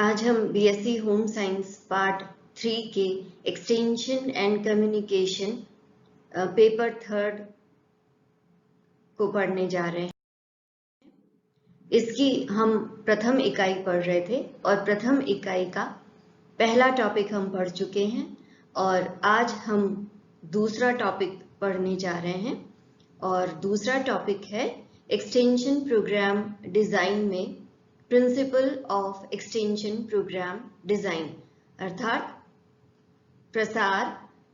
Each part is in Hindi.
आज हम बीएससी होम साइंस पार्ट 3 के एक्सटेंशन एंड कम्युनिकेशन पेपर 3 को पढ़ने जा रहे हैं। इसकी हम प्रथम इकाई पढ़ रहे थे और प्रथम इकाई का पहला टॉपिक हम पढ़ चुके हैं और आज हम दूसरा टॉपिक पढ़ने जा रहे हैं और दूसरा टॉपिक है एक्सटेंशन प्रोग्राम डिजाइन में principle of extension programme design, अर्थात प्रसार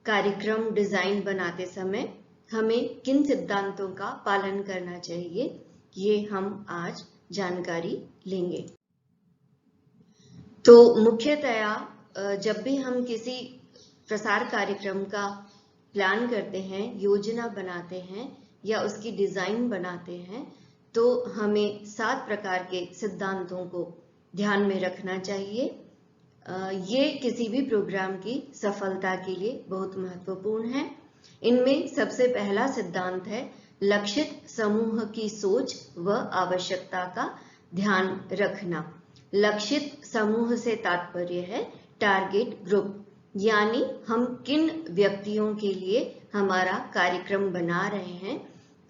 कार्यक्रम डिजाइन बनाते समय हमें किन सिद्धांतों का पालन करना चाहिए, ये हम आज जानकारी लेंगे। तो मुख्यतया जब भी हम किसी प्रसार कार्यक्रम का प्लान करते हैं, योजना बनाते हैं या उसकी डिजाइन बनाते हैं, तो हमें 7 प्रकार के सिद्धांतों को ध्यान में रखना चाहिए। ये किसी भी प्रोग्राम की सफलता के लिए बहुत महत्वपूर्ण है। इनमें सबसे पहला सिद्धांत है लक्षित समूह की सोच व आवश्यकता का ध्यान रखना। लक्षित समूह से तात्पर्य है टारगेट ग्रुप, यानी हम किन व्यक्तियों के लिए हमारा कार्यक्रम बना रहे हैं,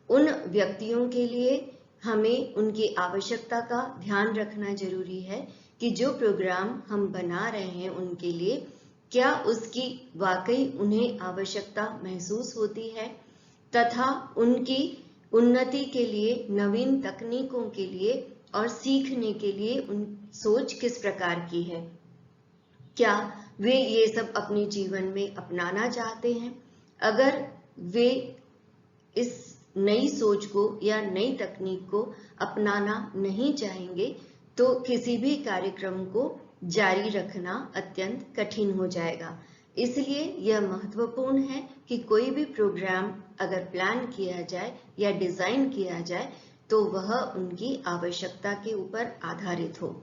उन व्यक्तियों के लिए हमें उनकी आवश्यकता का ध्यान रखना जरूरी है कि जो प्रोग्राम हम बना रहे हैं उनके लिए क्या उसकी वाकई उन्हें आवश्यकता महसूस होती है तथा उनकी उन्नति के लिए, नवीन तकनीकों के लिए और सीखने के लिए उन सोच किस प्रकार की है। क्या वे ये सब अपने जीवन में अपनाना चाहते हैं? अगर वे इस नई सोच को या नई तकनीक को अपनाना नहीं चाहेंगे तो किसी भी कार्यक्रम को जारी रखना अत्यंत कठिन हो जाएगा। इसलिए यह महत्वपूर्ण है कि कोई भी प्रोग्राम अगर प्लान किया जाए या डिजाइन किया जाए तो वह उनकी आवश्यकता के ऊपर आधारित हो।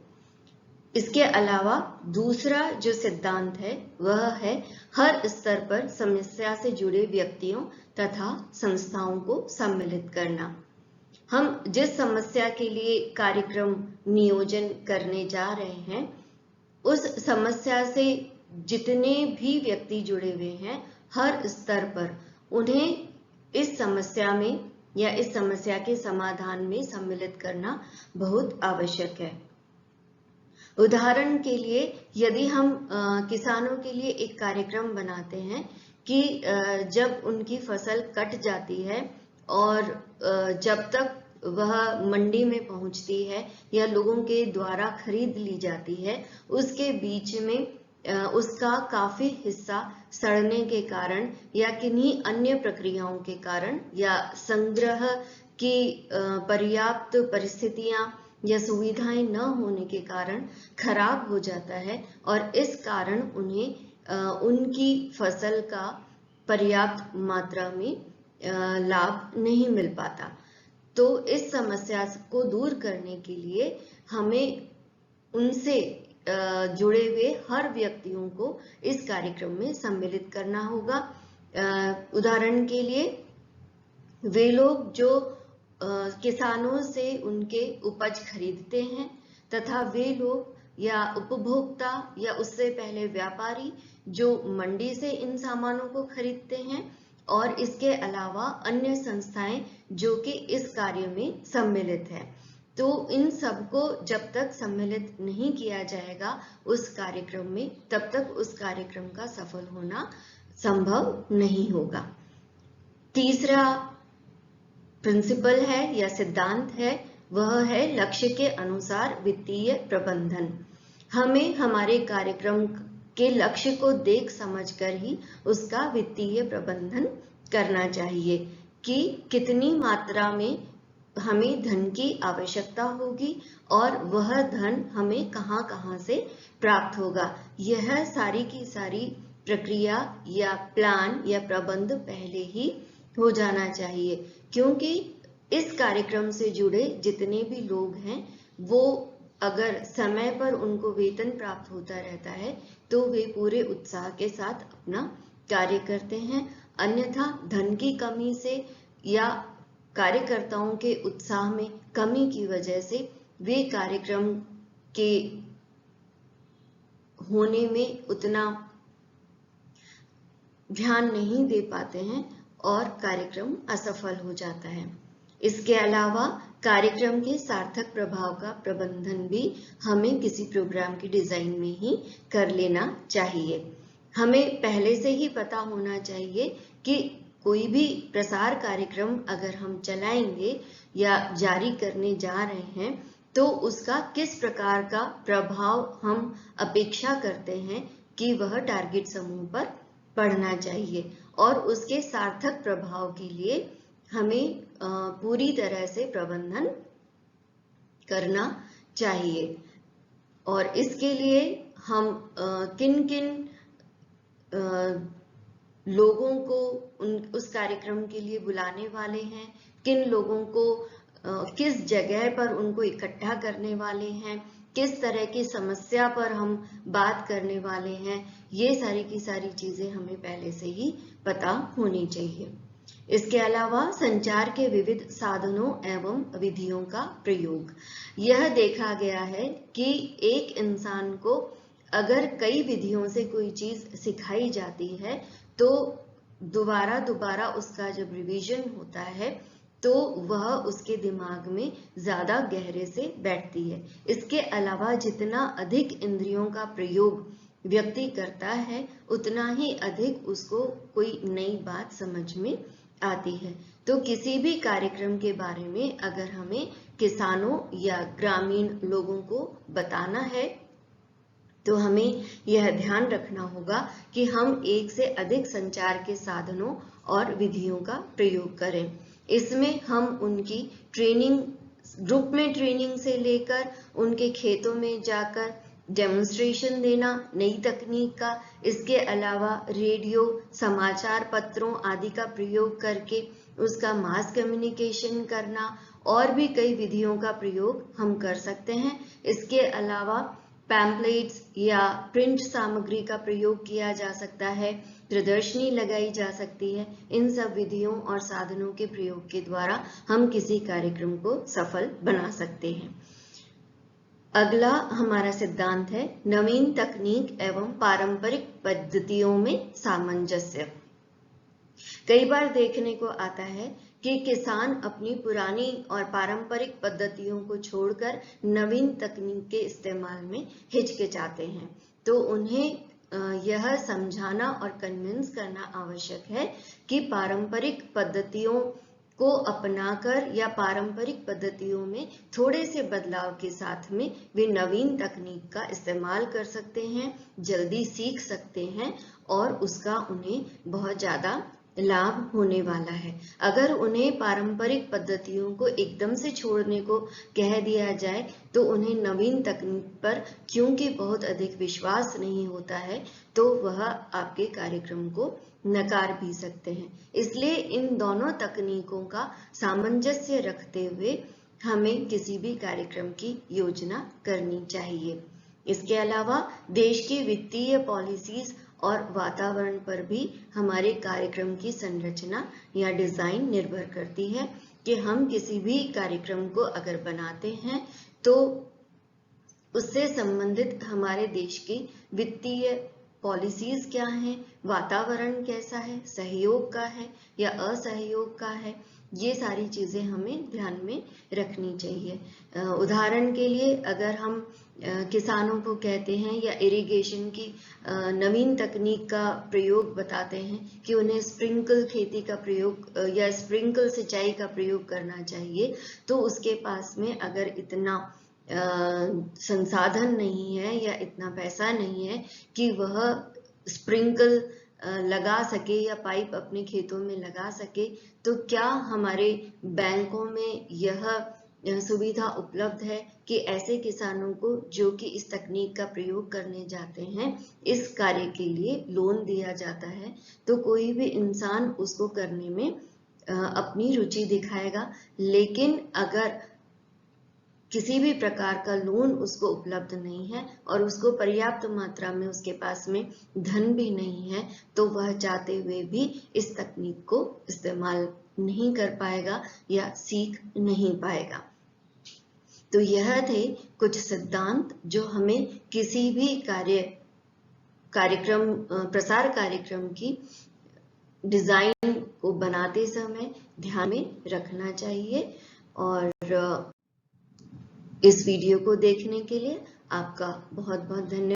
इसके अलावा दूसरा जो सिद्धांत है वह है हर स्तर पर समस्या से जुड़े व्यक्तियों तथा संस्थाओं को सम्मिलित करना। हम जिस समस्या के लिए कार्यक्रम नियोजन करने जा रहे हैं, उस समस्या से जितने भी व्यक्ति जुड़े हुए हैं, हर स्तर पर उन्हें इस समस्या में या इस समस्या के समाधान में सम्मिलित करना बहुत आवश्यक है। उदाहरण के लिए यदि हम किसानों के लिए एक कार्यक्रम बनाते हैं कि जब उनकी फसल कट जाती है और जब तक वह मंडी में पहुंचती है या लोगों के द्वारा खरीद ली जाती है, उसके बीच में उसका काफी हिस्सा सड़ने के कारण या किन्हीं अन्य प्रक्रियाओं के कारण या संग्रह की पर्याप्त परिस्थितियां या सुविधाएं न होने के कारण खराब हो जाता है और इस कारण उन्हें उनकी फसल का पर्याप्त मात्रा में लाभ नहीं मिल पाता। तो इस समस्या को दूर करने के लिए हमें उनसे जुड़े हुए हर व्यक्तियों को इस कार्यक्रम में सम्मिलित करना होगा। उदाहरण के लिए वे लोग जो किसानों से उनके उपज खरीदते हैं तथा वे लोग या उपभोक्ता या उससे पहले व्यापारी जो मंडी से इन सामानों को खरीदते हैं और इसके अलावा अन्य संस्थाएं जो कि इस कार्य में सम्मिलित हैं। तो इन सबको जब तक सम्मिलित नहीं किया जाएगा उस कार्यक्रम में, तब तक उस कार्यक्रम का सफल होना संभव नहीं होगा। तीसरा प्रिंसिपल है या सिद्धांत है वह है लक्ष्य के अनुसार वित्तीय प्रबंधन। हमें हमारे कार्यक्रम के लक्ष्य को देख समझकर ही उसका वित्तीय प्रबंधन करना चाहिए कि कितनी मात्रा में हमें धन की आवश्यकता होगी और वह धन हमें कहां से प्राप्त होगा। यह सारी की सारी प्रक्रिया या प्लान या प्रबंध पहले ही हो जाना चाहिए, क्योंकि इस कार्यक्रम से जुड़े जितने भी लोग हैं वो अगर समय पर उनको वेतन प्राप्त होता रहता है तो वे पूरे उत्साह के साथ अपना कार्य करते हैं। अन्यथा धन की कमी से या कार्यकर्ताओं के उत्साह में कमी की वजह से वे कार्यक्रम के होने में उतना ध्यान नहीं दे पाते हैं और कार्यक्रम असफल हो जाता है। इसके अलावा कार्यक्रम के सार्थक प्रभाव का प्रबंधन भी हमें किसी प्रोग्राम की डिजाइन में ही कर लेना चाहिए। हमें पहले से ही पता होना चाहिए कि कोई भी प्रसार कार्यक्रम अगर हम चलाएंगे या जारी करने जा रहे हैं तो उसका किस प्रकार का प्रभाव हम अपेक्षा करते हैं कि वह टारगेट समूह पर पड़ना चाहिए, और उसके सार्थक प्रभाव के लिए हमें पूरी तरह से प्रबंधन करना चाहिए। और इसके लिए हम किन किन लोगों को उस कार्यक्रम के लिए बुलाने वाले हैं, किन लोगों को किस जगह पर उनको इकट्ठा करने वाले हैं, किस तरह की समस्या पर हम बात करने वाले हैं, ये सारी की सारी चीजें हमें पहले से ही पता होनी चाहिए। इसके अलावा संचार के विविध साधनों एवं विधियों का प्रयोग। यह देखा गया है कि एक इंसान को अगर कई विधियों से कोई चीज सिखाई जाती है तो दोबारा दोबारा उसका जब रिवीजन होता है तो वह उसके दिमाग में ज्यादा गहरे से बैठती है। इसके अलावा जितना अधिक इंद्रियों का प्रयोग व्यक्ति करता है उतना ही अधिक उसको कोई नई बात समझ में आती है। तो किसी भी कार्यक्रम के बारे में अगर हमें किसानों या ग्रामीण लोगों को बताना है तो हमें यह ध्यान रखना होगा कि हम एक से अधिक संचार के साधनों और विधियों का प्रयोग करें। इसमें हम उनकी ट्रेनिंग, ग्रुप में ट्रेनिंग से लेकर उनके खेतों में जाकर डेमोन्स्ट्रेशन देना नई तकनीक का, इसके अलावा रेडियो, समाचार पत्रों आदि का प्रयोग करके उसका मास कम्युनिकेशन करना, और भी कई विधियों का प्रयोग हम कर सकते हैं। इसके अलावा पैम्पलेट्स या प्रिंट सामग्री का प्रयोग किया जा सकता है, प्रदर्शनी लगाई जा सकती है। इन सब विधियों और साधनों के प्रयोग के द्वारा हम किसी कार्यक्रम को सफल बना सकते हैं। अगला हमारा सिद्धांत है नवीन तकनीक एवं पारंपरिक पद्धतियों में सामंजस्य। कई बार देखने को आता है कि किसान अपनी पुरानी और पारंपरिक पद्धतियों को छोड़कर नवीन तकनीक के इस्तेमाल में हिचकिचाते हैं। तो उन्हें यह समझाना और कन्विंस करना आवश्यक है कि पारंपरिक पद्धतियों को अपनाकर या पारंपरिक पद्धतियों में थोड़े से बदलाव के साथ में वे नवीन तकनीक का इस्तेमाल कर सकते हैं, जल्दी सीख सकते हैं और उसका उन्हें बहुत ज्यादा लाभ होने वाला है। अगर उन्हें पारंपरिक पद्धतियों को एकदम से छोड़ने को कह दिया जाए तो उन्हें नवीन तकनीक पर क्योंकि बहुत अधिक विश्वास नहीं होता है तो वह आपके कार्यक्रम को नकार भी सकते हैं। इसलिए इन दोनों तकनीकों का सामंजस्य रखते हुए हमें किसी भी कार्यक्रम की योजना करनी चाहिए। इसके अलावा देश की वित्तीय पॉलिसीज और वातावरण पर भी हमारे कार्यक्रम की संरचना या डिजाइन निर्भर करती है कि हम किसी भी कार्यक्रम को अगर बनाते हैं तो उससे संबंधित हमारे देश की वित्तीय पॉलिसीज क्या हैं, वातावरण कैसा है, सहयोग का है या असहयोग का है, ये सारी चीजें हमें ध्यान में रखनी चाहिए। उदाहरण के लिए अगर हम किसानों को कहते हैं या इरिगेशन की नवीन तकनीक का प्रयोग बताते हैं कि उन्हें स्प्रिंकल खेती का प्रयोग या स्प्रिंकल सिंचाई का प्रयोग करना चाहिए, तो उसके पास में अगर इतना संसाधन नहीं है या इतना पैसा नहीं है कि वह स्प्रिंकल लगा सके या पाइप अपने खेतों में लगा सके, तो क्या हमारे बैंकों में यह सुविधा उपलब्ध है कि ऐसे किसानों को जो कि इस तकनीक का प्रयोग करने जाते हैं इस कार्य के लिए लोन दिया जाता है? तो कोई भी इंसान उसको करने में अपनी रुचि दिखाएगा, लेकिन अगर किसी भी प्रकार का लोन उसको उपलब्ध नहीं है और उसको पर्याप्त मात्रा में उसके पास में धन भी नहीं है तो वह चाहते हुए भी इस तकनीक को इस्तेमाल नहीं कर पाएगा या सीख नहीं पाएगा। तो यह थे कुछ सिद्धांत जो हमें किसी भी कार्य प्रसार कार्यक्रम की डिजाइन को बनाते समय ध्यान में रखना चाहिए। और इस वीडियो को देखने के लिए आपका बहुत बहुत धन्यवाद।